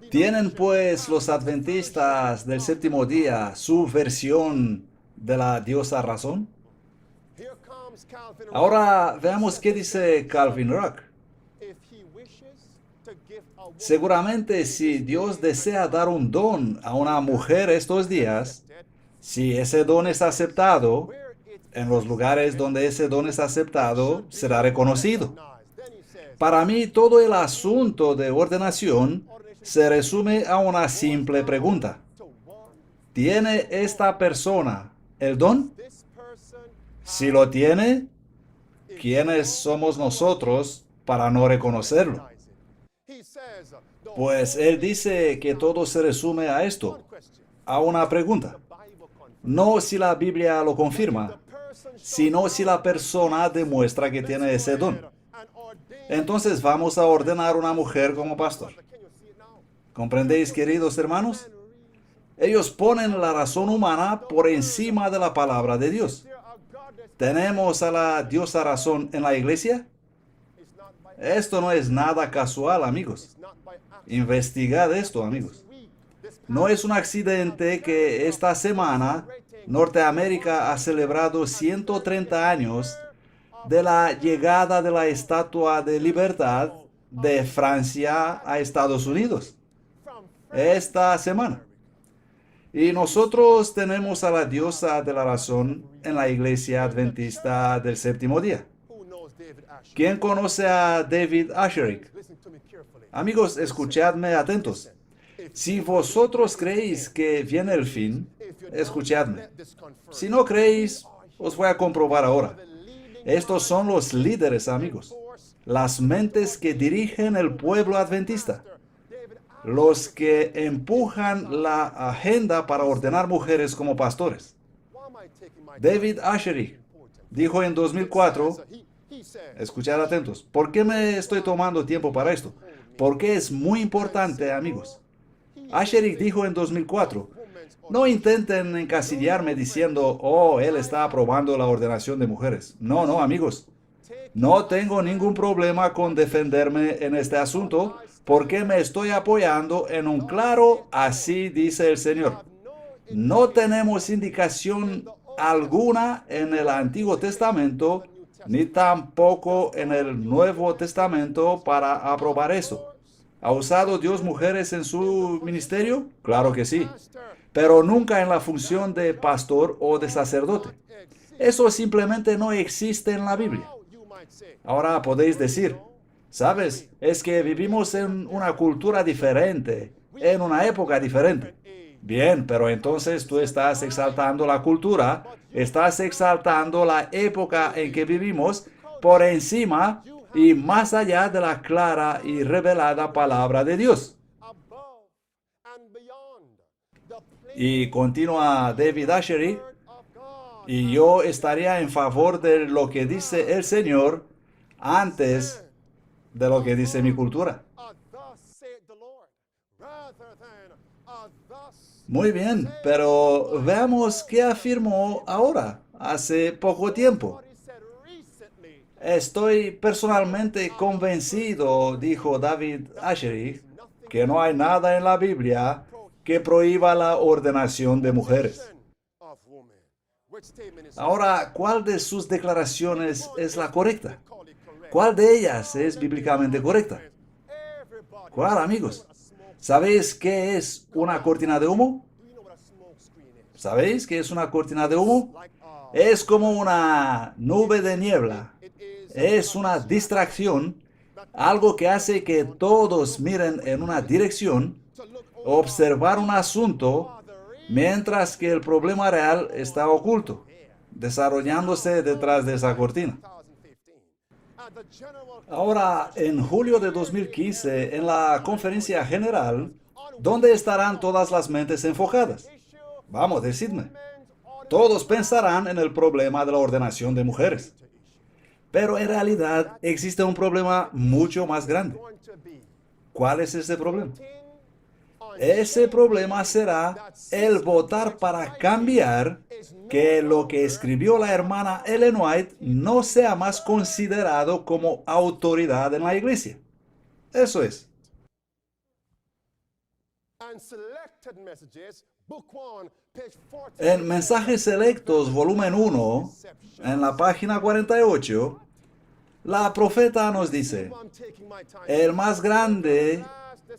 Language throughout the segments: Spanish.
¿Tienen pues los adventistas del séptimo día su versión de la diosa razón? Ahora veamos qué dice Calvin Rock. Seguramente si Dios desea dar un don a una mujer estos días, si ese don es aceptado, en los lugares donde ese don es aceptado, será reconocido. Para mí, todo el asunto de ordenación se resume a una simple pregunta. ¿Tiene esta persona el don? Si lo tiene, ¿quiénes somos nosotros para no reconocerlo? Pues él dice que todo se resume a esto, a una pregunta. No si la Biblia lo confirma, sino si la persona demuestra que tiene ese don. Entonces vamos a ordenar una mujer como pastor. ¿Comprendéis, queridos hermanos? Ellos ponen la razón humana por encima de la palabra de Dios. ¿Tenemos a la diosa razón en la iglesia? Esto no es nada casual, amigos. Investigad esto, amigos. No es un accidente que esta semana Norteamérica ha celebrado 130 años de la llegada de la Estatua de Libertad de Francia a Estados Unidos. Esta semana. Y nosotros tenemos a la diosa de la razón en la iglesia adventista del séptimo día. ¿Quién conoce a David Asscherick? Amigos, escuchadme atentos. Si vosotros creéis que viene el fin, escuchadme. Si no creéis, os voy a comprobar ahora. Estos son los líderes, amigos. Las mentes que dirigen el pueblo adventista. Los que empujan la agenda para ordenar mujeres como pastores. David Asscherick dijo en 2004, escuchad atentos, ¿por qué me estoy tomando tiempo para esto? Porque es muy importante, amigos. Asscherick dijo en 2004, no intenten encasillarme diciendo, oh, él está aprobando la ordenación de mujeres. No, no, amigos. No tengo ningún problema con defenderme en este asunto porque me estoy apoyando en un claro, así dice el Señor. No tenemos indicación alguna en el Antiguo Testamento ni tampoco en el Nuevo Testamento para aprobar eso. ¿Ha usado Dios mujeres en su ministerio? Claro que sí, pero nunca en la función de pastor o de sacerdote. Eso simplemente no existe en la Biblia. Ahora podéis decir, ¿sabes? Es que vivimos en una cultura diferente, en una época diferente. Bien, pero entonces tú estás exaltando la cultura, estás exaltando la época en que vivimos por encima y más allá de la clara y revelada palabra de Dios. Y continúa David Asscherick, y yo estaría en favor de lo que dice el Señor antes de lo que dice mi cultura. Muy bien, pero veamos qué afirmó ahora, hace poco tiempo. Estoy personalmente convencido, dijo David Asscherick, que no hay nada en la Biblia que prohíba la ordenación de mujeres. Ahora, ¿cuál de sus declaraciones es la correcta? ¿Cuál de ellas es bíblicamente correcta? ¿Cuál, amigos? ¿Sabéis qué es una cortina de humo? ¿Sabéis qué es una cortina de humo? Es como una nube de niebla. Es una distracción, algo que hace que todos miren en una dirección, observar un asunto, mientras que el problema real está oculto, desarrollándose detrás de esa cortina. Ahora, en julio de 2015, en la conferencia general, ¿dónde estarán todas las mentes enfocadas? Vamos, decidme. Todos pensarán en el problema de la ordenación de mujeres. Pero en realidad existe un problema mucho más grande. ¿Cuál es ese problema? Ese problema será el votar para cambiar que lo que escribió la hermana Ellen White no sea más considerado como autoridad en la iglesia. Eso es. En Mensajes Selectos, volumen 1, en la página 48, la profeta nos dice, el más grande,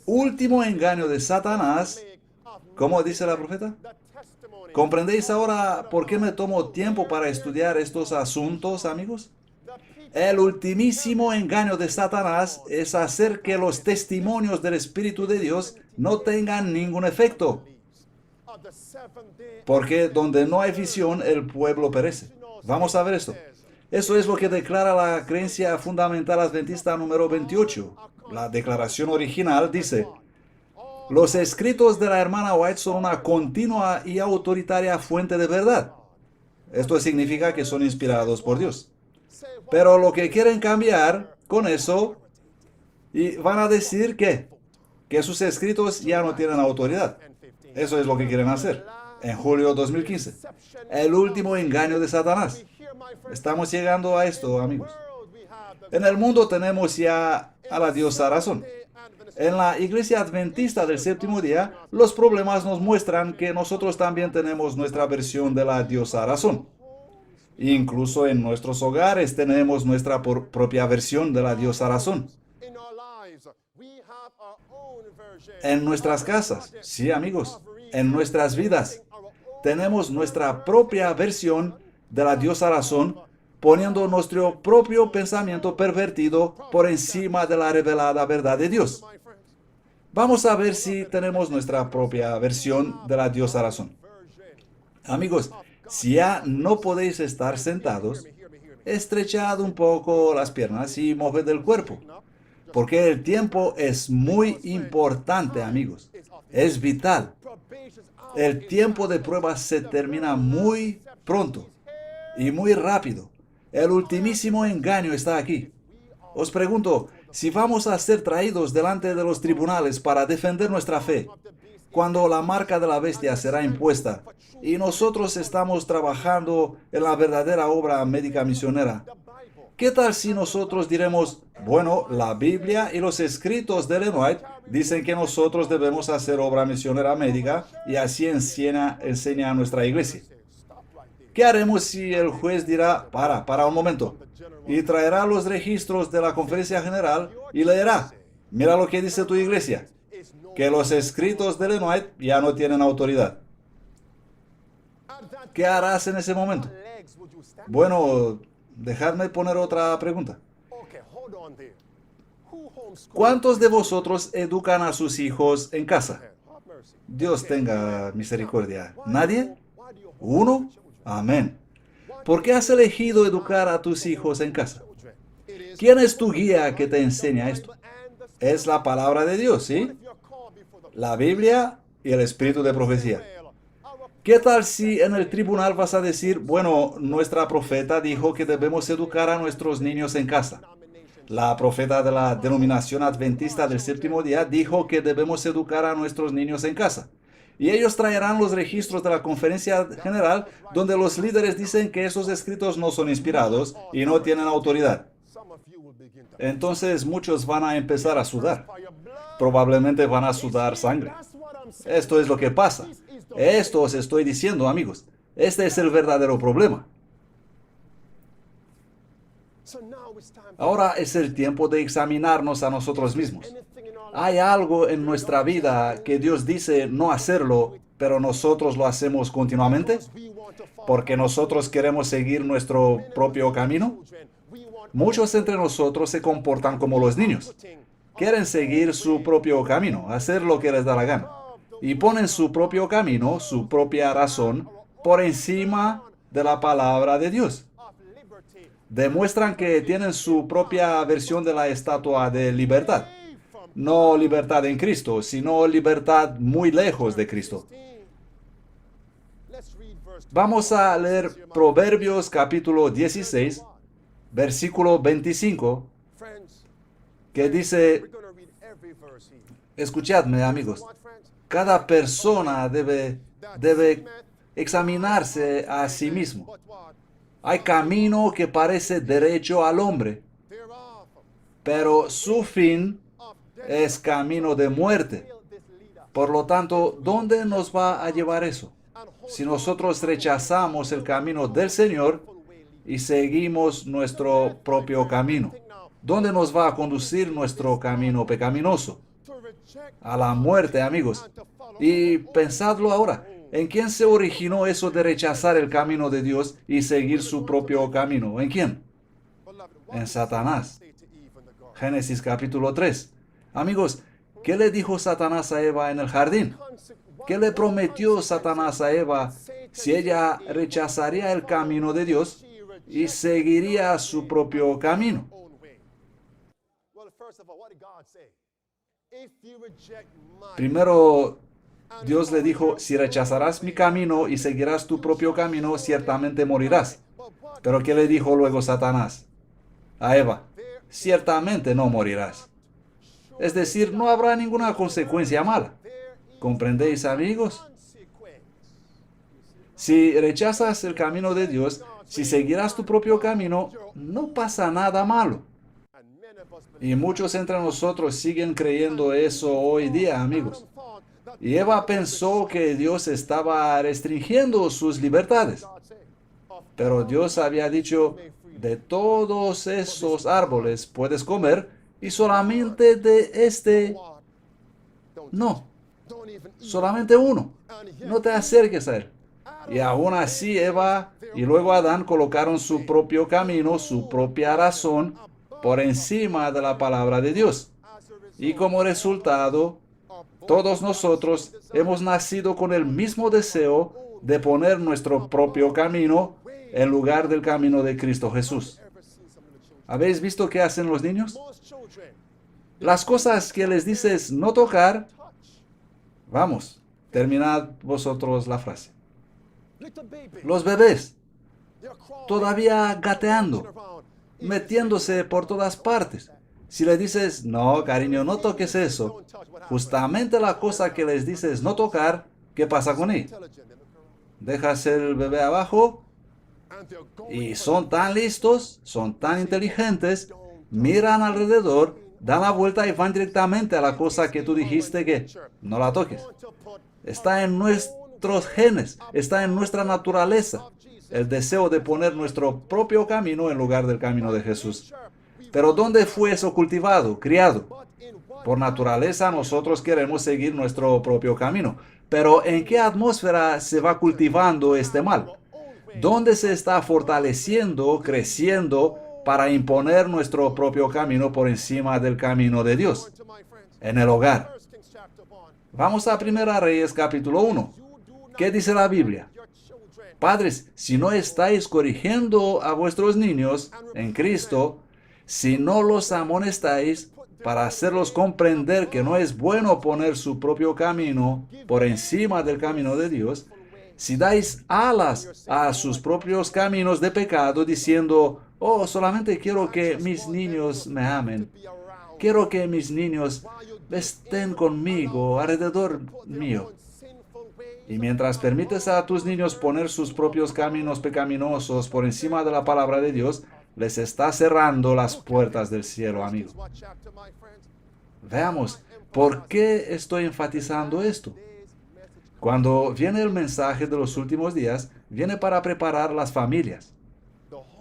último engaño de Satanás, ¿cómo dice la profeta? ¿Comprendéis ahora por qué me tomo tiempo para estudiar estos asuntos, amigos? El ultimísimo engaño de Satanás es hacer que los testimonios del Espíritu de Dios no tengan ningún efecto. Porque donde no hay visión, el pueblo perece. Vamos a ver esto. Eso es lo que declara la creencia fundamental adventista número 28. La declaración original dice, los escritos de la hermana White son una continua y autoritaria fuente de verdad. Esto significa que son inspirados por Dios. Pero lo que quieren cambiar con eso, y van a decir que sus escritos ya no tienen autoridad. Eso es lo que quieren hacer. En julio 2015. El último engaño de Satanás. Estamos llegando a esto, amigos. En el mundo tenemos ya a la diosa razón. En la iglesia adventista del séptimo día, los problemas nos muestran que nosotros también tenemos nuestra versión de la diosa razón. Incluso en nuestros hogares tenemos nuestra propia versión de la diosa razón. En nuestras casas, sí, amigos, en nuestras vidas, tenemos nuestra propia versión de la diosa razón, poniendo nuestro propio pensamiento pervertido por encima de la revelada verdad de Dios. Vamos a ver si tenemos nuestra propia versión de la diosa razón. Amigos, si ya no podéis estar sentados, estrechad un poco las piernas y moved el cuerpo. Porque el tiempo es muy importante, amigos. Es vital. El tiempo de prueba se termina muy pronto y muy rápido. El ultimísimo engaño está aquí. Os pregunto, si vamos a ser traídos delante de los tribunales para defender nuestra fe, cuando la marca de la bestia será impuesta y nosotros estamos trabajando en la verdadera obra médica misionera, ¿qué tal si nosotros diremos, bueno, la Biblia y los escritos de Ellen White dicen que nosotros debemos hacer obra misionera médica y así enseña a nuestra iglesia? ¿Qué haremos si el juez dirá, para un momento, y traerá los registros de la conferencia general y leerá, mira lo que dice tu iglesia, que los escritos de Ellen White ya no tienen autoridad? ¿Qué harás en ese momento? Bueno, dejadme poner otra pregunta. ¿Cuántos de vosotros educan a sus hijos en casa? Dios tenga misericordia. ¿Nadie? ¿Uno? Amén. ¿Por qué has elegido educar a tus hijos en casa? ¿Quién es tu guía que te enseña esto? Es la palabra de Dios, ¿sí? La Biblia y el espíritu de profecía. ¿Qué tal si en el tribunal vas a decir, bueno, nuestra profeta dijo que debemos educar a nuestros niños en casa? La profeta de la denominación adventista del séptimo día dijo que debemos educar a nuestros niños en casa. Y ellos traerán los registros de la conferencia general donde los líderes dicen que esos escritos no son inspirados y no tienen autoridad. Entonces muchos van a empezar a sudar. Probablemente van a sudar sangre. Esto es lo que pasa. Esto os estoy diciendo, amigos. Este es el verdadero problema. Ahora es el tiempo de examinarnos a nosotros mismos. ¿Hay algo en nuestra vida que Dios dice no hacerlo, pero nosotros lo hacemos continuamente? ¿Porque nosotros queremos seguir nuestro propio camino? Muchos entre nosotros se comportan como los niños. Quieren seguir su propio camino, hacer lo que les da la gana. Y ponen su propio camino, su propia razón, por encima de la palabra de Dios. Demuestran que tienen su propia versión de la estatua de libertad. No libertad en Cristo, sino libertad muy lejos de Cristo. Vamos a leer Proverbios capítulo 16, versículo 25, que dice, escuchadme, amigos, cada persona debe examinarse a sí mismo. Hay camino que parece derecho al hombre, pero su fin es camino de muerte. Por lo tanto, ¿dónde nos va a llevar eso? Si nosotros rechazamos el camino del Señor y seguimos nuestro propio camino, ¿dónde nos va a conducir nuestro camino pecaminoso? A la muerte, amigos. Y pensadlo ahora, ¿en quién se originó eso de rechazar el camino de Dios y seguir su propio camino? ¿En quién? En Satanás. Génesis capítulo 3. Amigos, ¿qué le dijo Satanás a Eva en el jardín? ¿Qué le prometió Satanás a Eva si ella rechazaría el camino de Dios y seguiría su propio camino? Primero, Dios le dijo, si rechazarás mi camino y seguirás tu propio camino, ciertamente morirás. Pero ¿qué le dijo luego Satanás a Eva? Ciertamente no morirás. Es decir, no habrá ninguna consecuencia mala. ¿Comprendéis, amigos? Si rechazas el camino de Dios, si seguirás tu propio camino, no pasa nada malo. Y muchos entre nosotros siguen creyendo eso hoy día, amigos. Y Eva pensó que Dios estaba restringiendo sus libertades. Pero Dios había dicho, de todos esos árboles puedes comer y solamente de este no. Solamente uno. No te acerques a él. Y aún así Eva y luego Adán colocaron su propio camino, su propia razón por encima de la palabra de Dios. Y como resultado, todos nosotros hemos nacido con el mismo deseo de poner nuestro propio camino en lugar del camino de Cristo Jesús. ¿Habéis visto qué hacen los niños? Las cosas que les dices no tocar. Vamos, terminad vosotros la frase. Los bebés, todavía gateando, metiéndose por todas partes. Si le dices, no, cariño, no toques eso, justamente la cosa que les dices no tocar, ¿qué pasa con él? Dejas el bebé abajo y son tan listos, son tan inteligentes, miran alrededor, dan la vuelta y van directamente a la cosa que tú dijiste que no la toques. Está en nuestros genes, está en nuestra naturaleza, el deseo de poner nuestro propio camino en lugar del camino de Jesús. Pero ¿dónde fue eso cultivado, criado? Por naturaleza nosotros queremos seguir nuestro propio camino. Pero ¿en qué atmósfera se va cultivando este mal? ¿Dónde se está fortaleciendo, creciendo para imponer nuestro propio camino por encima del camino de Dios? En el hogar. Vamos a 1 Reyes capítulo 1. ¿Qué dice la Biblia? Padres, si no estáis corrigiendo a vuestros niños en Cristo, si no los amonestáis para hacerlos comprender que no es bueno poner su propio camino por encima del camino de Dios, si dais alas a sus propios caminos de pecado diciendo, oh, solamente quiero que mis niños me amen, quiero que mis niños estén conmigo, alrededor mío. Y mientras permites a tus niños poner sus propios caminos pecaminosos por encima de la palabra de Dios, les está cerrando las puertas del cielo, amigo. Veamos, ¿por qué estoy enfatizando esto? Cuando viene el mensaje de los últimos días, viene para preparar las familias,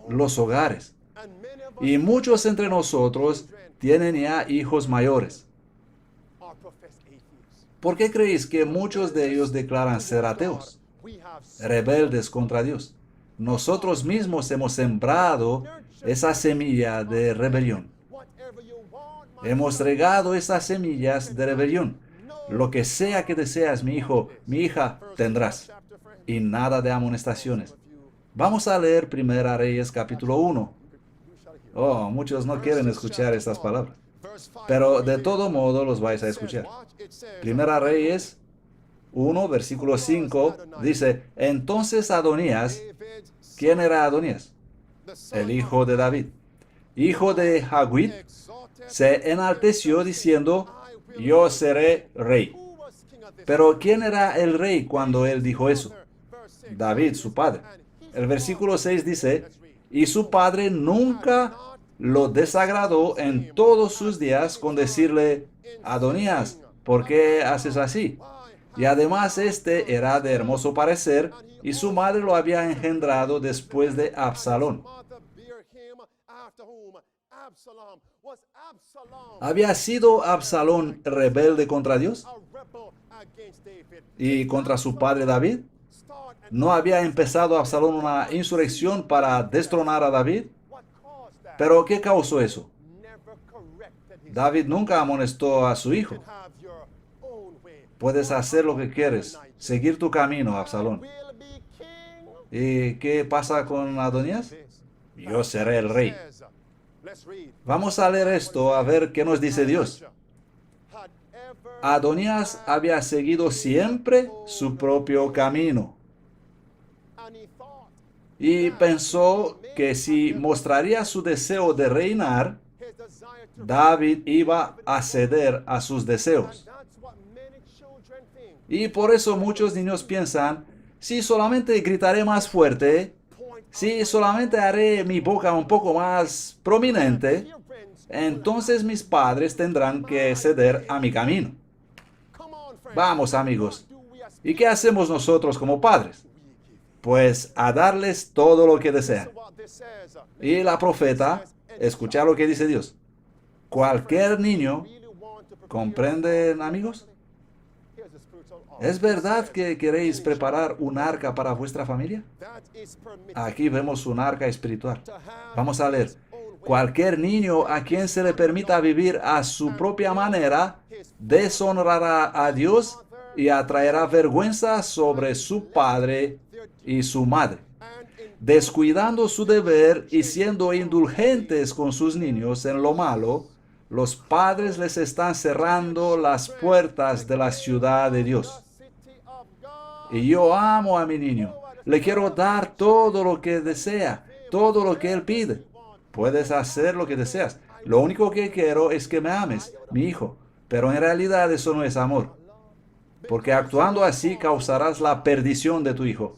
los hogares. Y muchos entre nosotros tienen ya hijos mayores. ¿Por qué creéis que muchos de ellos declaran ser ateos, rebeldes contra Dios? Nosotros mismos hemos sembrado esa semilla de rebelión. Hemos regado esas semillas de rebelión. Lo que sea que deseas, mi hijo, mi hija, tendrás. Y nada de amonestaciones. Vamos a leer 1 Reyes capítulo 1. Oh, muchos no quieren escuchar estas palabras. Pero de todo modo los vais a escuchar. 1 Reyes 1, versículo 5, dice, entonces Adonías, ¿quién era Adonías? El hijo de David, hijo de Hagüit, se enalteció diciendo, yo seré rey. Pero ¿quién era el rey cuando él dijo eso? David, su padre. El versículo 6 dice, y su padre nunca lo desagradó en todos sus días con decirle, Adonías, ¿Por qué haces así? Y además este era de hermoso parecer, y su madre lo había engendrado después de Absalón. ¿Había sido Absalón rebelde contra Dios y contra su padre David? ¿No había empezado Absalón una insurrección para destronar a David? ¿Pero qué causó eso? David nunca amonestó a su hijo. Puedes hacer lo que quieres, seguir tu camino, Absalón. ¿Y qué pasa con Adonías? Yo seré el rey. Vamos a leer esto a ver qué nos dice Dios. Adonías había seguido siempre su propio camino y pensó que si mostraría su deseo de reinar, David iba a ceder a sus deseos. Y por eso muchos niños piensan, si solamente gritaré más fuerte, si solamente haré mi boca un poco más prominente, entonces mis padres tendrán que ceder a mi camino. Vamos, amigos. ¿Y qué hacemos nosotros como padres? Pues a darles todo lo que desean. Y la profeta, escucha lo que dice Dios. Cualquier niño, ¿comprenden, amigos? ¿Es verdad que queréis preparar un arca para vuestra familia? Aquí vemos un arca espiritual. Vamos a leer. Cualquier niño a quien se le permita vivir a su propia manera, deshonrará a Dios y atraerá vergüenza sobre su padre y su madre. Descuidando su deber y siendo indulgentes con sus niños en lo malo, los padres les están cerrando las puertas de la ciudad de Dios. Y yo amo a mi niño. Le quiero dar todo lo que desea, todo lo que él pide. Puedes hacer lo que deseas. Lo único que quiero es que me ames, mi hijo. Pero en realidad eso no es amor. Porque actuando así causarás la perdición de tu hijo.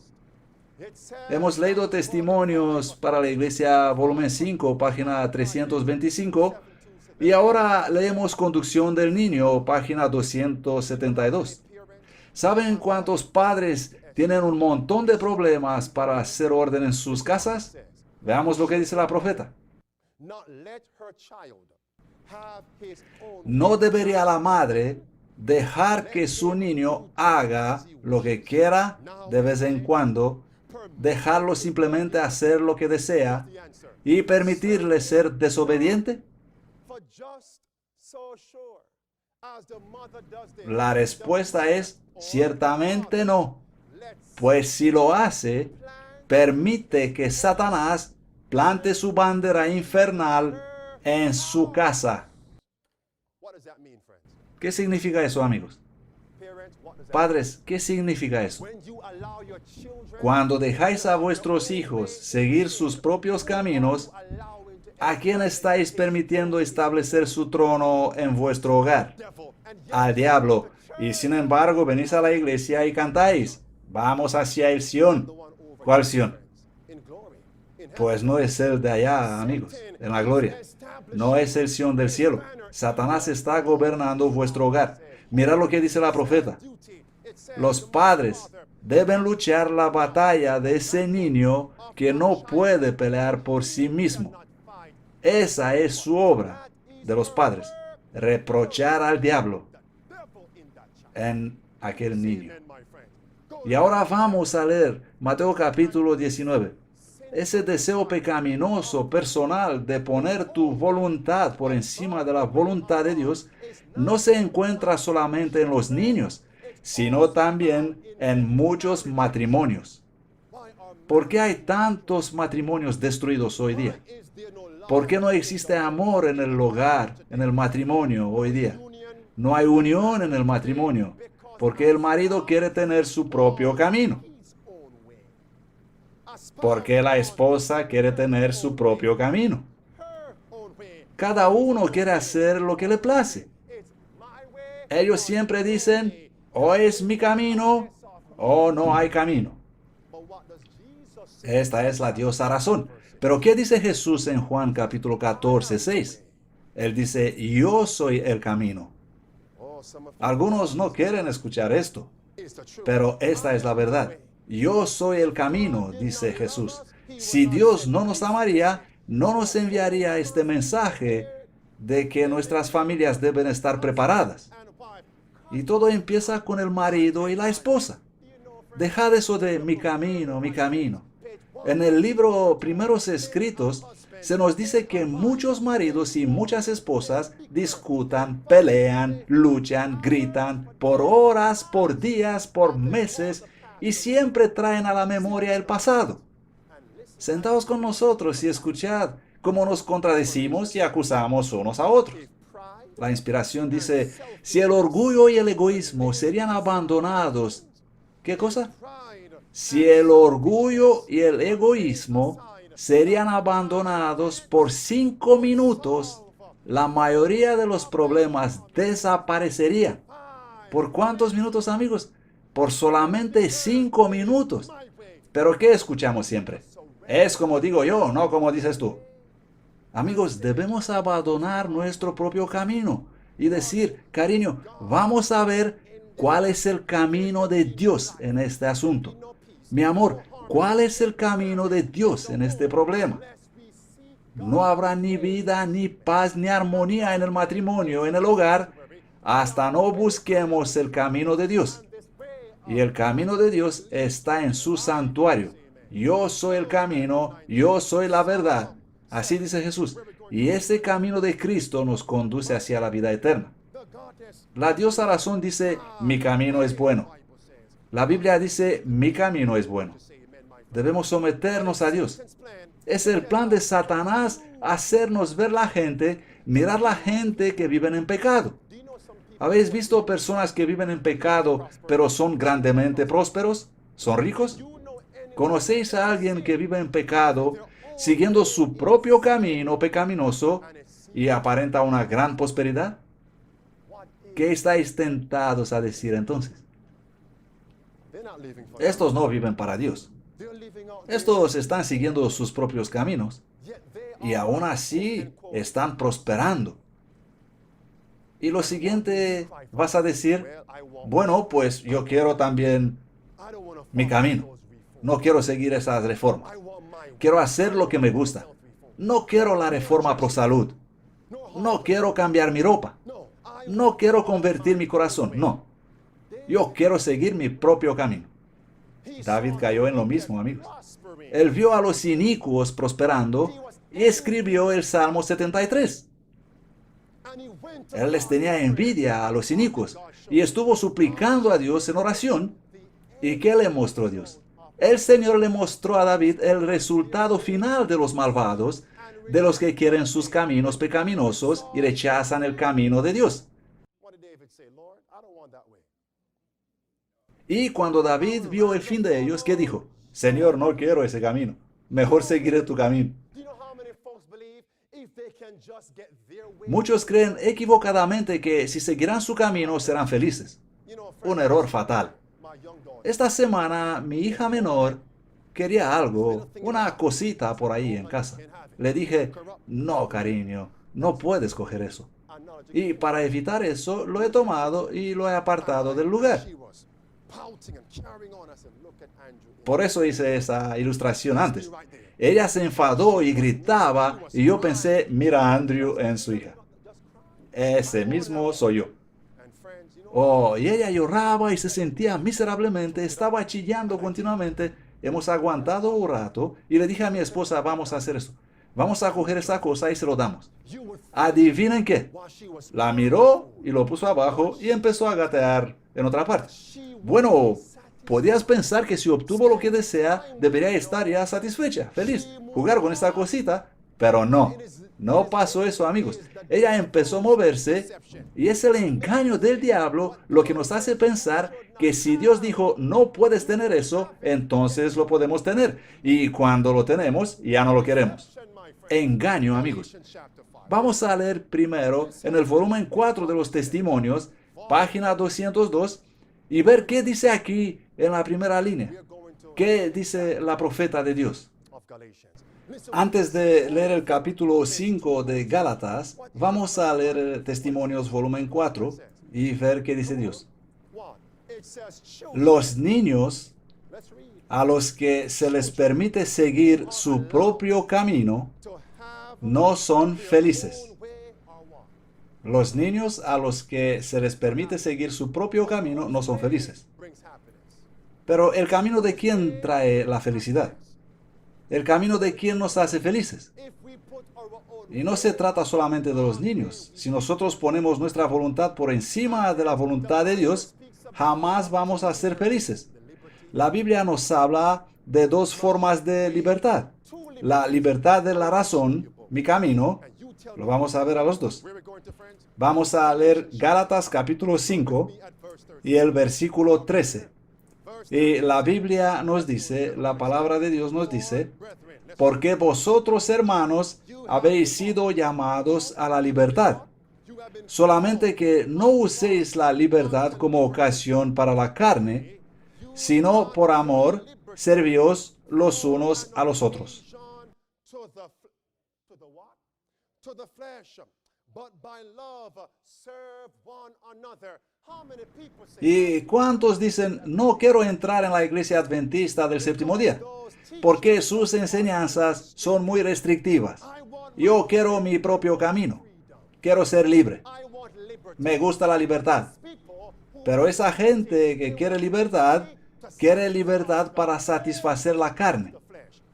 Hemos leído Testimonios para la Iglesia, volumen 5, página 325. Y ahora leemos Conducción del Niño, página 272. ¿Saben cuántos padres tienen un montón de problemas para hacer orden en sus casas? Veamos lo que dice la profeta. No debería la madre dejar que su niño haga lo que quiera de vez en cuando, dejarlo simplemente hacer lo que desea y permitirle ser desobediente. La respuesta es ciertamente no, pues si lo hace, permite que Satanás plante su bandera infernal en su casa. ¿Qué significa eso, amigos? Padres, ¿qué significa eso? Cuando dejáis a vuestros hijos seguir sus propios caminos, ¿a quién estáis permitiendo establecer su trono en vuestro hogar? Al diablo. Y sin embargo venís a la iglesia y cantáis, vamos hacia el Sión. ¿Cuál Sión? Pues no es el de allá, amigos, en la gloria. No es el Sión del cielo. Satanás está gobernando vuestro hogar. Mira lo que dice la profeta. Los padres deben luchar la batalla de ese niño que no puede pelear por sí mismo. Esa es su obra de los padres, reprochar al diablo en aquel niño. Y ahora vamos a leer Mateo capítulo 19. Ese deseo pecaminoso personal de poner tu voluntad por encima de la voluntad de Dios no se encuentra solamente en los niños, sino también en muchos matrimonios. ¿Por qué hay tantos matrimonios destruidos hoy día? ¿Por qué no existe amor en el hogar, en el matrimonio hoy día? No hay unión en el matrimonio, porque el marido quiere tener su propio camino. Porque la esposa quiere tener su propio camino. Cada uno quiere hacer lo que le place. Ellos siempre dicen, o es mi camino, o no hay camino. Esta es la diosa razón. Pero ¿qué dice Jesús en Juan capítulo 14, 6? Él dice, yo soy el camino. Algunos no quieren escuchar esto, pero esta es la verdad. Yo soy el camino, dice Jesús. Si Dios no nos amaría, no nos enviaría este mensaje de que nuestras familias deben estar preparadas. Y todo empieza con el marido y la esposa. Dejad eso de mi camino, mi camino. En el libro Primeros Escritos se nos dice que muchos maridos y muchas esposas discutan, pelean, luchan, gritan por horas, por días, por meses y siempre traen a la memoria el pasado. Sentaos con nosotros y escuchad cómo nos contradecimos y acusamos unos a otros. La inspiración dice, si el orgullo y el egoísmo serían abandonados, ¿qué cosa? Si el orgullo y el egoísmo serían abandonados por 5 minutos, la mayoría de los problemas desaparecerían. ¿Por cuántos minutos, amigos? Por solamente 5 minutos. ¿Pero qué escuchamos siempre? Es como digo yo, no como dices tú. Amigos, debemos abandonar nuestro propio camino y decir, cariño, vamos a ver cuál es el camino de Dios en este asunto. Mi amor, ¿cuál es el camino de Dios en este problema? No habrá ni vida, ni paz, ni armonía en el matrimonio, en el hogar, hasta no busquemos el camino de Dios. Y el camino de Dios está en su santuario. Yo soy el camino, yo soy la verdad. Así dice Jesús. Y ese camino de Cristo nos conduce hacia la vida eterna. La diosa razón dice, mi camino es bueno. La Biblia dice, mi camino es bueno. Debemos someternos a Dios. Es el plan de Satanás hacernos ver la gente, mirar la gente que viven en pecado. ¿Habéis visto personas que viven en pecado, pero son grandemente prósperos? ¿Son ricos? ¿Conocéis a alguien que vive en pecado, siguiendo su propio camino pecaminoso y aparenta una gran prosperidad? ¿Qué estáis tentados a decir entonces? Estos no viven para Dios. Estos están siguiendo sus propios caminos y aún así están prosperando. Y lo siguiente vas a decir, bueno, pues yo quiero también mi camino. No quiero seguir esas reformas. Quiero hacer lo que me gusta. No quiero la reforma pro salud. No quiero cambiar mi ropa. No quiero convertir mi corazón. No. Yo quiero seguir mi propio camino. David cayó en lo mismo, amigos. Él vio a los inicuos prosperando y escribió el Salmo 73. Él les tenía envidia a los inicuos y estuvo suplicando a Dios en oración. ¿Y qué le mostró Dios? El Señor le mostró a David el resultado final de los malvados, de los que quieren sus caminos pecaminosos y rechazan el camino de Dios. Y cuando David vio el fin de ellos, ¿qué dijo? Señor, no quiero ese camino. Mejor seguiré tu camino. Muchos creen equivocadamente que si seguirán su camino serán felices. Un error fatal. Esta semana mi hija menor quería algo, una cosita por ahí en casa. Le dije, no, cariño, no puedes coger eso. Y para evitar eso, lo he tomado y lo he apartado del lugar. Por eso hice esa ilustración antes. Ella se enfadó y gritaba y yo pensé, mira a Andrew en su hija. Ese mismo soy yo. Oh, y ella lloraba y se sentía miserablemente, estaba chillando continuamente. Hemos aguantado un rato y le dije a mi esposa, vamos a hacer esto. Vamos a coger esa cosa y se lo damos. ¿Adivinen qué? La miró y lo puso abajo y empezó a gatear en otra parte. Bueno, podías pensar que si obtuvo lo que desea, debería estar ya satisfecha, feliz, jugar con esta cosita, pero no. No pasó eso, amigos. Ella empezó a moverse y es el engaño del diablo lo que nos hace pensar que si Dios dijo no puedes tener eso, entonces lo podemos tener. Y cuando lo tenemos, ya no lo queremos. Engaño, amigos. Vamos a leer primero en el volumen 4 de los Testimonios, página 202, y ver qué dice aquí en la primera línea. ¿Qué dice la profeta de Dios? Antes de leer el capítulo 5 de Gálatas, vamos a leer Testimonios volumen 4 y ver qué dice Dios. Los niños a los que se les permite seguir su propio camino no son felices. Los niños a los que se les permite seguir su propio camino no son felices. Pero ¿el camino de quién trae la felicidad? ¿El camino de quién nos hace felices? Y no se trata solamente de los niños. Si nosotros ponemos nuestra voluntad por encima de la voluntad de Dios, jamás vamos a ser felices. La Biblia nos habla de dos formas de libertad. La libertad de la razón, mi camino, lo vamos a ver a los dos. Vamos a leer Gálatas capítulo 5 y el versículo 13. Y la Biblia nos dice, la palabra de Dios nos dice, porque vosotros, hermanos, habéis sido llamados a la libertad. Solamente que no uséis la libertad como ocasión para la carne, sino por amor, servíos los unos a los otros. ¿Y cuántos dicen, no quiero entrar en la iglesia adventista del séptimo día? Porque sus enseñanzas son muy restrictivas. Yo quiero mi propio camino. Quiero ser libre. Me gusta la libertad. Pero esa gente que quiere libertad para satisfacer la carne.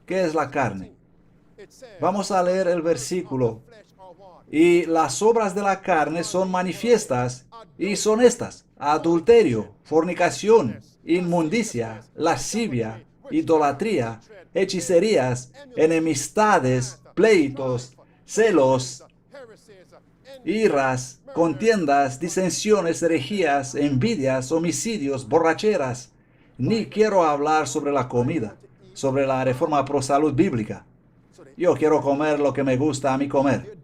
¿Qué es la carne? Vamos a leer el versículo. Y las obras de la carne son manifiestas, y son estas: adulterio, fornicación, inmundicia, lascivia, idolatría, hechicerías, enemistades, pleitos, celos, iras, contiendas, disensiones, herejías, envidias, homicidios, borracheras. Ni quiero hablar sobre la comida, sobre la reforma pro salud bíblica. Yo quiero comer lo que me gusta a mí comer.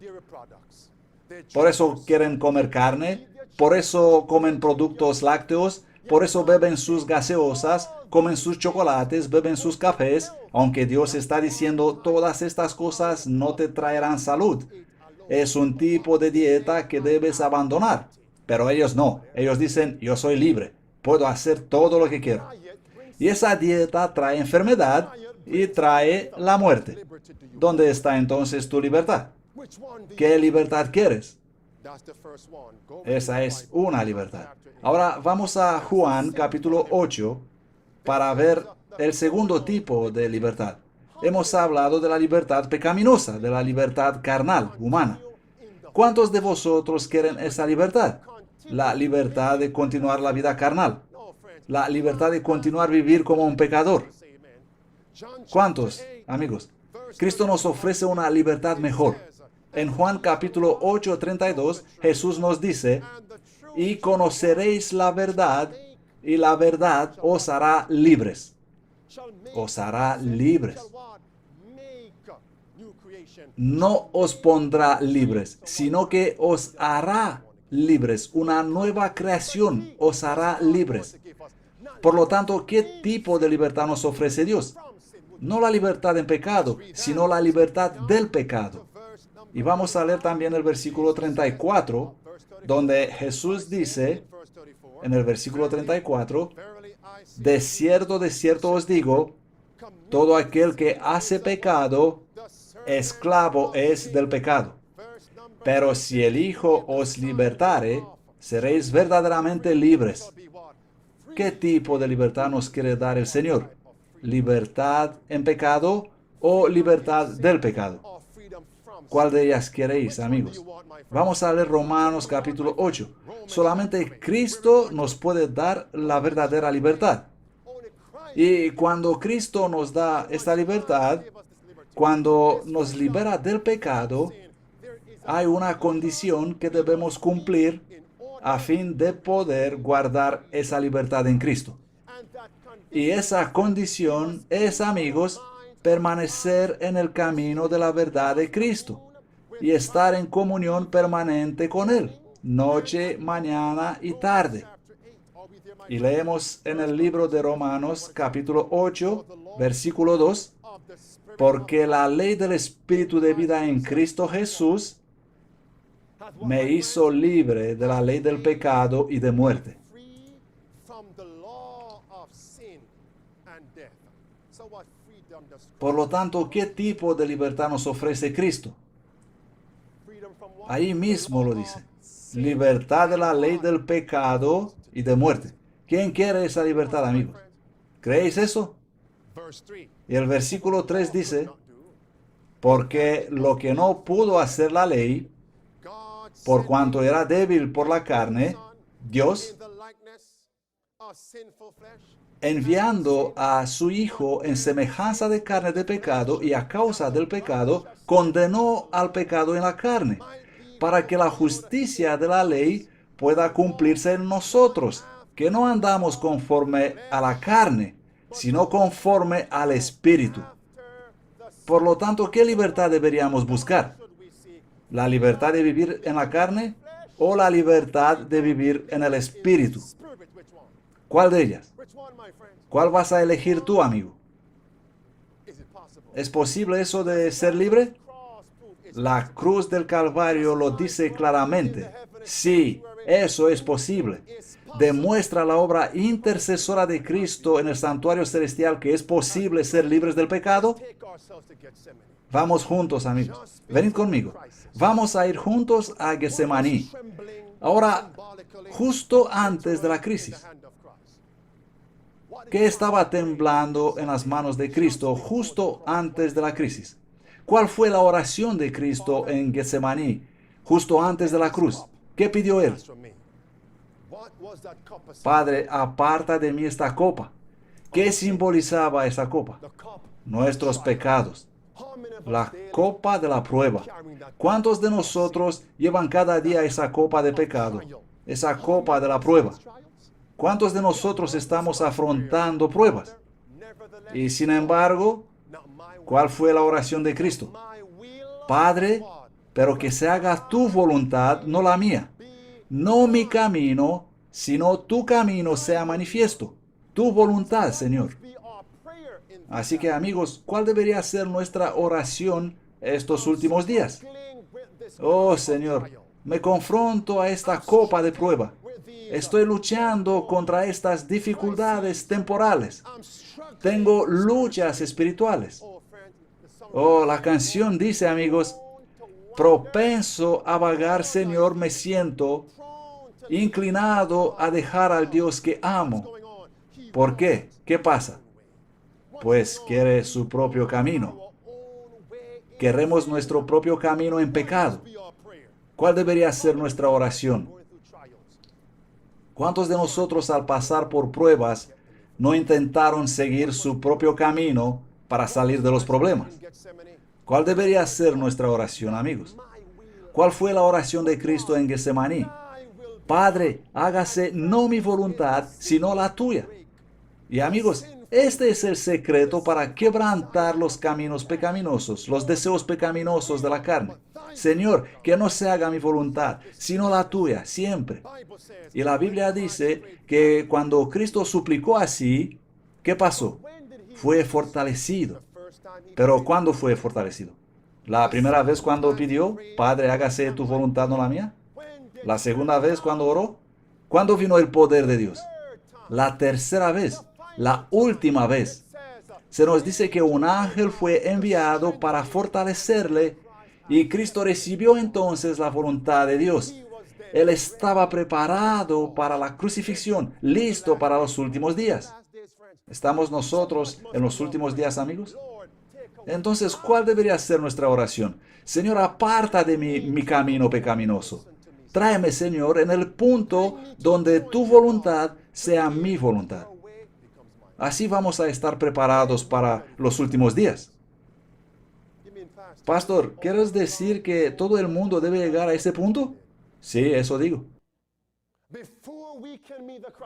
Por eso quieren comer carne, por eso comen productos lácteos, por eso beben sus gaseosas, comen sus chocolates, beben sus cafés, aunque Dios está diciendo todas estas cosas no te traerán salud. Es un tipo de dieta que debes abandonar. Pero ellos no. Ellos dicen, yo soy libre, puedo hacer todo lo que quiero. Y esa dieta trae enfermedad y trae la muerte. ¿Dónde está entonces tu libertad? ¿Qué libertad quieres? Esa es una libertad. Ahora vamos a Juan capítulo 8 para ver el segundo tipo de libertad. Hemos hablado de la libertad pecaminosa, de la libertad carnal, humana. ¿Cuántos de vosotros quieren esa libertad? La libertad de continuar la vida carnal. La libertad de continuar vivir como un pecador. ¿Cuántos, amigos? Cristo nos ofrece una libertad mejor. En Juan capítulo 8:32, Jesús nos dice, y conoceréis la verdad, y la verdad os hará libres. Os hará libres. No os pondrá libres, sino que os hará libres. Una nueva creación os hará libres. Por lo tanto, ¿qué tipo de libertad nos ofrece Dios? No la libertad en pecado, sino la libertad del pecado. Y vamos a leer también el versículo 34, donde Jesús dice, en el versículo 34, de cierto os digo, todo aquel que hace pecado, esclavo es del pecado. Pero si el Hijo os libertare, seréis verdaderamente libres. ¿Qué tipo de libertad nos quiere dar el Señor? ¿Libertad en pecado o libertad del pecado? ¿Cuál de ellas queréis, amigos? Vamos a leer Romanos capítulo 8. Solamente Cristo nos puede dar la verdadera libertad. Y cuando Cristo nos da esta libertad, cuando nos libera del pecado, hay una condición que debemos cumplir a fin de poder guardar esa libertad en Cristo. Y esa condición es, amigos, permanecer en el camino de la verdad de Cristo y estar en comunión permanente con Él, noche, mañana y tarde. Y leemos en el libro de Romanos capítulo 8, versículo 2, porque la ley del Espíritu de vida en Cristo Jesús me hizo libre de la ley del pecado y de muerte. Por lo tanto, ¿qué tipo de libertad nos ofrece Cristo? Ahí mismo lo dice. Libertad de la ley del pecado y de muerte. ¿Quién quiere esa libertad, amigos? ¿Creéis eso? Y el versículo 3 dice, porque lo que no pudo hacer la ley, por cuanto era débil por la carne, Dios, enviando a su Hijo en semejanza de carne de pecado y a causa del pecado, condenó al pecado en la carne, para que la justicia de la ley pueda cumplirse en nosotros, que no andamos conforme a la carne, sino conforme al Espíritu. Por lo tanto, ¿qué libertad deberíamos buscar? ¿La libertad de vivir en la carne o la libertad de vivir en el Espíritu? ¿Cuál de ellas? ¿Cuál vas a elegir tú, amigo? ¿Es posible eso de ser libre? La cruz del Calvario lo dice claramente. Sí, eso es posible. Demuestra la obra intercesora de Cristo en el santuario celestial que es posible ser libres del pecado. Vamos juntos, amigos. Venid conmigo. Vamos a ir juntos a Getsemaní. Ahora, justo antes de la crisis. ¿Qué estaba temblando en las manos de Cristo justo antes de la crisis? ¿Cuál fue la oración de Cristo en Getsemaní justo antes de la cruz? ¿Qué pidió él? Padre, aparta de mí esta copa. ¿Qué simbolizaba esa copa? Nuestros pecados. La copa de la prueba. ¿Cuántos de nosotros llevan cada día esa copa de pecado? Esa copa de la prueba. ¿Cuántos de nosotros estamos afrontando pruebas? Y sin embargo, ¿cuál fue la oración de Cristo? Padre, pero que se haga tu voluntad, no la mía. No mi camino, sino tu camino sea manifiesto. Tu voluntad, Señor. Así que, amigos, ¿cuál debería ser nuestra oración estos últimos días? Oh, Señor, me confronto a esta copa de prueba. Estoy luchando contra estas dificultades temporales. Tengo luchas espirituales. Oh, la canción dice, amigos, propenso a vagar, Señor, me siento, inclinado a dejar al Dios que amo. ¿Por qué? ¿Qué pasa? Pues quiere su propio camino. Queremos nuestro propio camino en pecado. ¿Cuál debería ser nuestra oración? ¿Cuántos de nosotros al pasar por pruebas no intentaron seguir su propio camino para salir de los problemas? ¿Cuál debería ser nuestra oración, amigos? ¿Cuál fue la oración de Cristo en Getsemaní? Padre, hágase no mi voluntad, sino la tuya. Y amigos, este es el secreto para quebrantar los caminos pecaminosos, los deseos pecaminosos de la carne. Señor, que no se haga mi voluntad, sino la tuya, siempre. Y la Biblia dice que cuando Cristo suplicó así, ¿qué pasó? Fue fortalecido. Pero ¿cuándo fue fortalecido? ¿La primera vez cuando pidió, Padre, hágase tu voluntad, no la mía? ¿La segunda vez cuando oró? ¿Cuándo vino el poder de Dios? La tercera vez, la última vez. Se nos dice que un ángel fue enviado para fortalecerle y Cristo recibió entonces la voluntad de Dios. Él estaba preparado para la crucifixión, listo para los últimos días. ¿Estamos nosotros en los últimos días, amigos? Entonces, ¿cuál debería ser nuestra oración? Señor, aparta de mí mi camino pecaminoso. Tráeme, Señor, en el punto donde tu voluntad sea mi voluntad. Así vamos a estar preparados para los últimos días. Pastor, ¿quieres decir que todo el mundo debe llegar a ese punto? Sí, eso digo.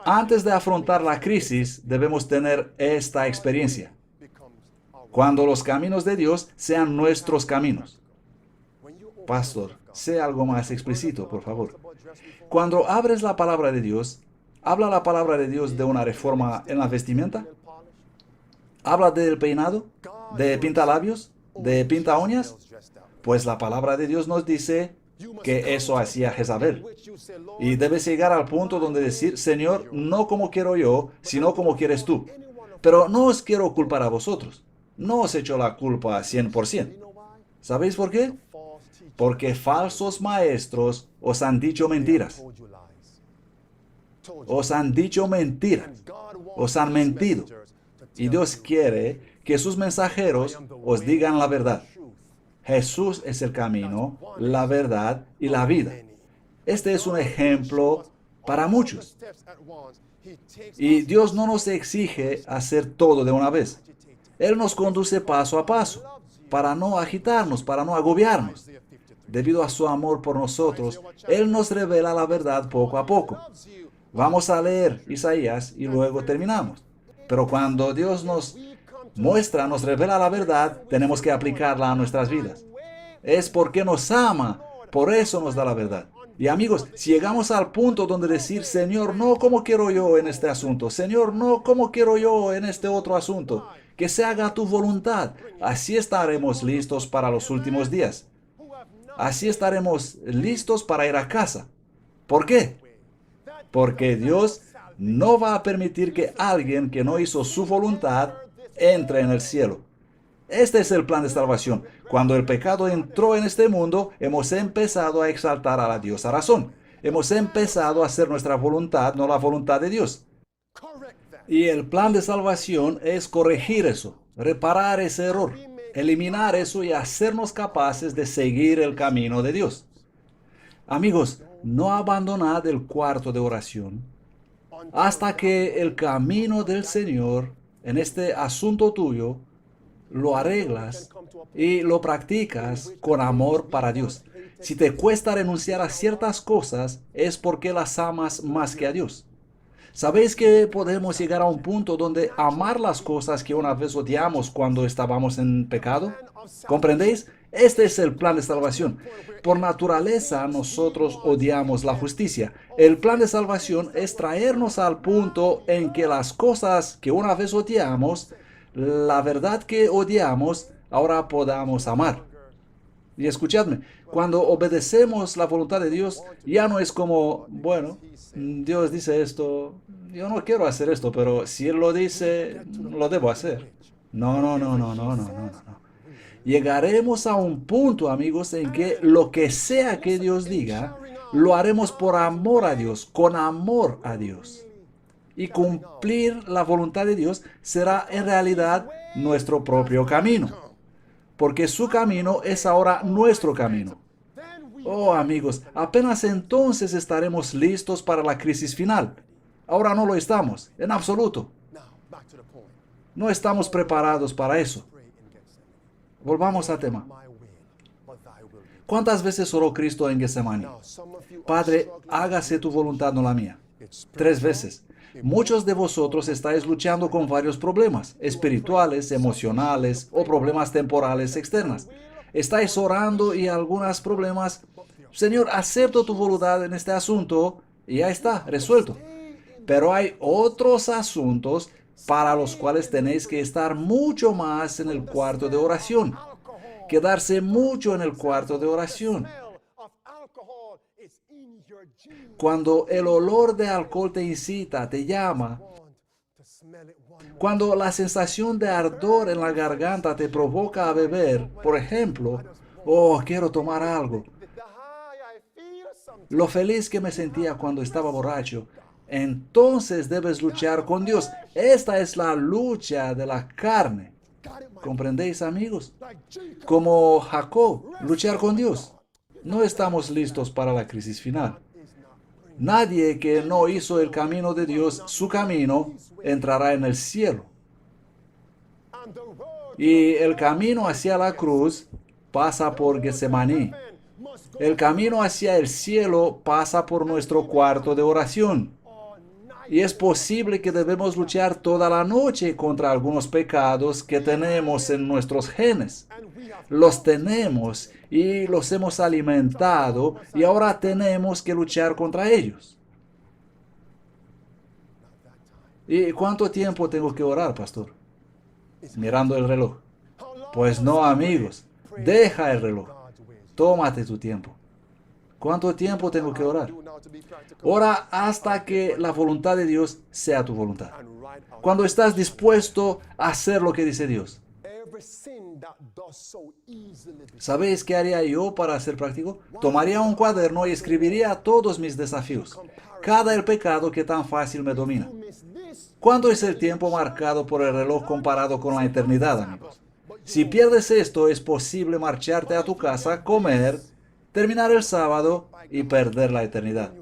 Antes de afrontar la crisis, debemos tener esta experiencia. Cuando los caminos de Dios sean nuestros caminos. Pastor, sea algo más explícito, por favor. Cuando abres la palabra de Dios, ¿habla la palabra de Dios de una reforma en la vestimenta? ¿Habla del peinado? ¿De pintalabios? ¿De pinta uñas? Pues la palabra de Dios nos dice, que eso hacía Jezabel. Y debes llegar al punto donde decir, Señor, no como quiero yo, sino como quieres tú. Pero no os quiero culpar a vosotros. No os echo la culpa 100%. ¿Sabéis por qué? Porque falsos maestros os han dicho mentiras. Os han dicho mentiras. Os han mentido. Y Dios quiere que sus mensajeros os digan la verdad. Jesús es el camino, la verdad y la vida. Este es un ejemplo para muchos. Y Dios no nos exige hacer todo de una vez. Él nos conduce paso a paso, para no agitarnos, para no agobiarnos. Debido a su amor por nosotros, Él nos revela la verdad poco a poco. Vamos a leer Isaías y luego terminamos. Pero cuando Dios nos muestra, nos revela la verdad, tenemos que aplicarla a nuestras vidas. Es porque nos ama, por eso nos da la verdad. Y amigos, si llegamos al punto donde decir, Señor, no como quiero yo en este asunto, Señor, no como quiero yo en este otro asunto, que se haga tu voluntad, así estaremos listos para los últimos días. Así estaremos listos para ir a casa. ¿Por qué? Porque Dios no va a permitir que alguien que no hizo su voluntad entre en el cielo. Este es el plan de salvación. Cuando el pecado entró en este mundo, hemos empezado a exaltar a la diosa razón. Hemos empezado a hacer nuestra voluntad, no la voluntad de Dios. Y el plan de salvación es corregir eso, reparar ese error, eliminar eso y hacernos capaces de seguir el camino de Dios. Amigos, no abandonad el cuarto de oración hasta que el camino del Señor en este asunto tuyo lo arreglas y lo practicas con amor para Dios. Si te cuesta renunciar a ciertas cosas, es porque las amas más que a Dios. ¿Sabéis que podemos llegar a un punto donde amar las cosas que una vez odiamos cuando estábamos en pecado? ¿Comprendéis? Este es el plan de salvación. Por naturaleza, nosotros odiamos la justicia. El plan de salvación es traernos al punto en que las cosas que una vez odiamos, la verdad que odiamos, ahora podamos amar. Y escuchadme, cuando obedecemos la voluntad de Dios, ya no es como, bueno, Dios dice esto, yo no quiero hacer esto, pero si Él lo dice, lo debo hacer. No, no, no, no, no, no, no, no. Llegaremos a un punto, amigos, en que lo que sea que Dios diga, lo haremos por amor a Dios, con amor a Dios. Y cumplir la voluntad de Dios será en realidad nuestro propio camino, porque su camino es ahora nuestro camino. Oh, amigos, apenas entonces estaremos listos para la crisis final. Ahora no lo estamos, en absoluto. No estamos preparados para eso. Volvamos al tema. ¿Cuántas veces oró Cristo en Getsemaní? Padre, hágase tu voluntad, no la mía. 3 veces. Muchos de vosotros estáis luchando con varios problemas, espirituales, emocionales o problemas temporales externas. Estáis orando y algunos problemas, Señor, acepto tu voluntad en este asunto y ya está, resuelto. Pero hay otros asuntos para los cuales tenéis que estar mucho más en el cuarto de oración. Quedarse mucho en el cuarto de oración. Cuando el olor de alcohol te incita, te llama. Cuando la sensación de ardor en la garganta te provoca a beber, por ejemplo, oh, quiero tomar algo. Lo feliz que me sentía cuando estaba borracho. Entonces debes luchar con Dios. Esta es la lucha de la carne. ¿Comprendéis, amigos? Como Jacob, luchar con Dios. No estamos listos para la crisis final. Nadie que no hizo el camino de Dios, su camino, entrará en el cielo. Y el camino hacia la cruz pasa por Getsemaní. El camino hacia el cielo pasa por nuestro cuarto de oración. Y es posible que debemos luchar toda la noche contra algunos pecados que tenemos en nuestros genes. Los tenemos y los hemos alimentado y ahora tenemos que luchar contra ellos. ¿Y cuánto tiempo tengo que orar, pastor? Mirando el reloj. Pues no, amigos. Deja el reloj. Tómate tu tiempo. ¿Cuánto tiempo tengo que orar? Ora hasta que la voluntad de Dios sea tu voluntad. Cuando estás dispuesto a hacer lo que dice Dios. ¿Sabéis qué haría yo para ser práctico? Tomaría un cuaderno y escribiría todos mis desafíos. Cada el pecado que tan fácil me domina. ¿Cuánto es el tiempo marcado por el reloj comparado con la eternidad, amigos? Si pierdes esto, es posible marcharte a tu casa, comer, terminar el sábado y perder la eternidad.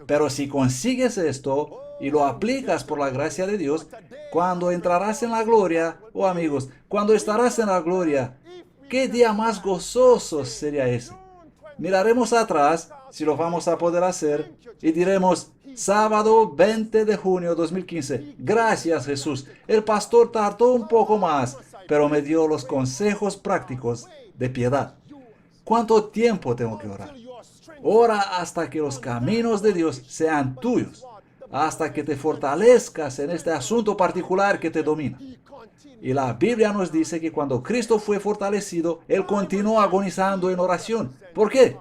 Pero si consigues esto y lo aplicas por la gracia de Dios, cuando entrarás en la gloria, oh amigos, cuando estarás en la gloria, ¿qué día más gozoso sería ese? Miraremos atrás, si lo vamos a poder hacer, y diremos, sábado 20 de junio 2015, gracias Jesús, el pastor tardó un poco más, pero me dio los consejos prácticos de piedad. ¿Cuánto tiempo tengo que orar? Ora hasta que los caminos de Dios sean tuyos, hasta que te fortalezcas en este asunto particular que te domina. Y la Biblia nos dice que cuando Cristo fue fortalecido, Él continuó agonizando en oración. ¿Por qué?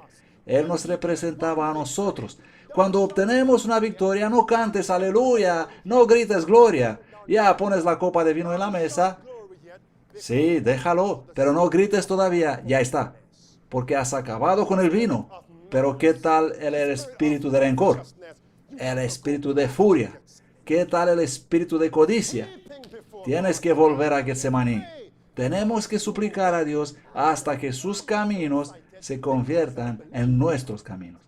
Él nos representaba a nosotros. Cuando obtenemos una victoria, no cantes aleluya, no grites gloria. Ya pones la copa de vino en la mesa. Sí, déjalo, pero no grites todavía, ya está. Porque has acabado con el vino. Pero ¿qué tal el espíritu de rencor? El espíritu de furia. ¿Qué tal el espíritu de codicia? Tienes que volver a Getsemaní. Tenemos que suplicar a Dios hasta que sus caminos se conviertan en nuestros caminos.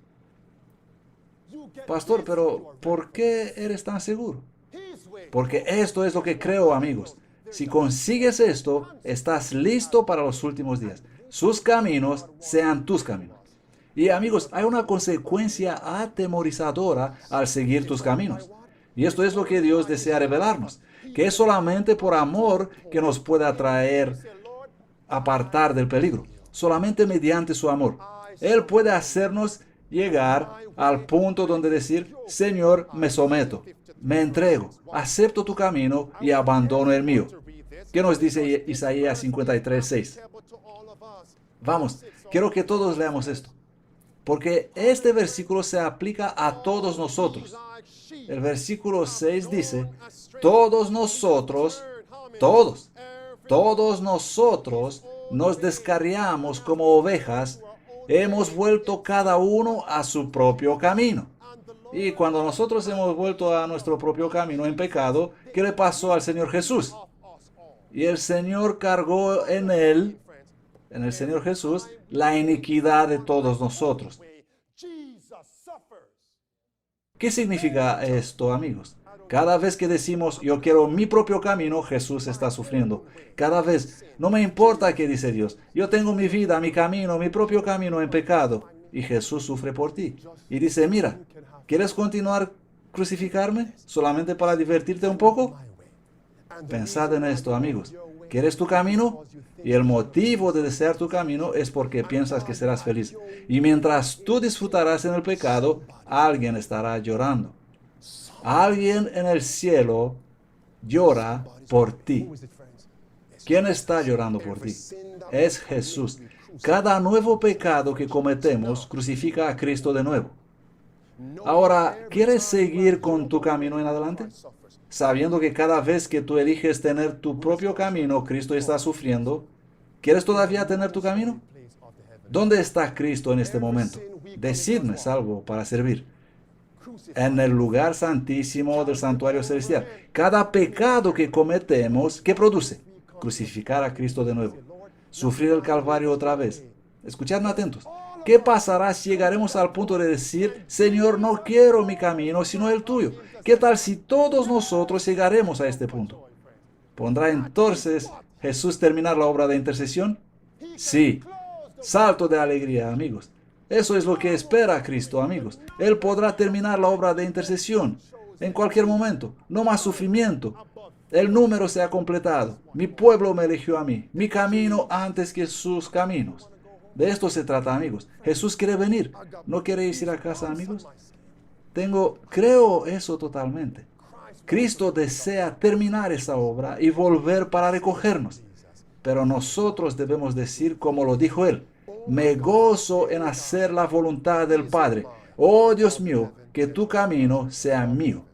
Pastor, pero ¿por qué eres tan seguro? Porque esto es lo que creo, amigos. Si consigues esto, estás listo para los últimos días. Sus caminos sean tus caminos. Y amigos, hay una consecuencia atemorizadora al seguir tus caminos. Y esto es lo que Dios desea revelarnos, que es solamente por amor que nos puede atraer, apartar del peligro. Solamente mediante su amor. Él puede hacernos llegar al punto donde decir, Señor, me someto, me entrego, acepto tu camino y abandono el mío. ¿Qué nos dice Isaías 53:6? Vamos, quiero que todos leamos esto, porque este versículo se aplica a todos nosotros. El versículo 6 dice, todos nosotros nos descarriamos como ovejas, hemos vuelto cada uno a su propio camino. Y cuando nosotros hemos vuelto a nuestro propio camino en pecado, ¿qué le pasó al Señor Jesús? Y el Señor cargó en él, en el Señor Jesús, la iniquidad de todos nosotros. ¿Qué significa esto, amigos? Cada vez que decimos, yo quiero mi propio camino, Jesús está sufriendo. Cada vez, no me importa qué dice Dios. Yo tengo mi vida, mi camino, mi propio camino en pecado. Y Jesús sufre por ti. Y dice, mira, ¿quieres continuar crucificarme solamente para divertirte un poco? Pensad en esto, amigos. ¿Quieres tu camino? Y el motivo de desear tu camino es porque piensas que serás feliz. Y mientras tú disfrutarás en el pecado, alguien estará llorando. Alguien en el cielo llora por ti. ¿Quién está llorando por ti? Es Jesús. Cada nuevo pecado que cometemos crucifica a Cristo de nuevo. Ahora, ¿quieres seguir con tu camino en adelante? Sabiendo que cada vez que tú eliges tener tu propio camino, Cristo está sufriendo. ¿Quieres todavía tener tu camino? ¿Dónde está Cristo en este momento? Decidme, salvo para servir. En el lugar santísimo del santuario celestial. Cada pecado que cometemos, ¿qué produce? Crucificar a Cristo de nuevo. Sufrir el Calvario otra vez. Escuchadme atentos. ¿Qué pasará si llegaremos al punto de decir, Señor, no quiero mi camino, sino el tuyo? ¿Qué tal si todos nosotros llegaremos a este punto? ¿Pondrá entonces Jesús terminar la obra de intercesión? Sí. Salto de alegría, amigos. Eso es lo que espera Cristo, amigos. Él podrá terminar la obra de intercesión en cualquier momento. No más sufrimiento. El número se ha completado. Mi pueblo me eligió a mí. Mi camino antes que sus caminos. De esto se trata, amigos. Jesús quiere venir. ¿No queréis ir a casa, amigos? Creo eso totalmente. Cristo desea terminar esa obra y volver para recogernos. Pero nosotros debemos decir como lo dijo Él. Me gozo en hacer la voluntad del Padre. Oh Dios mío, que tu camino sea mío.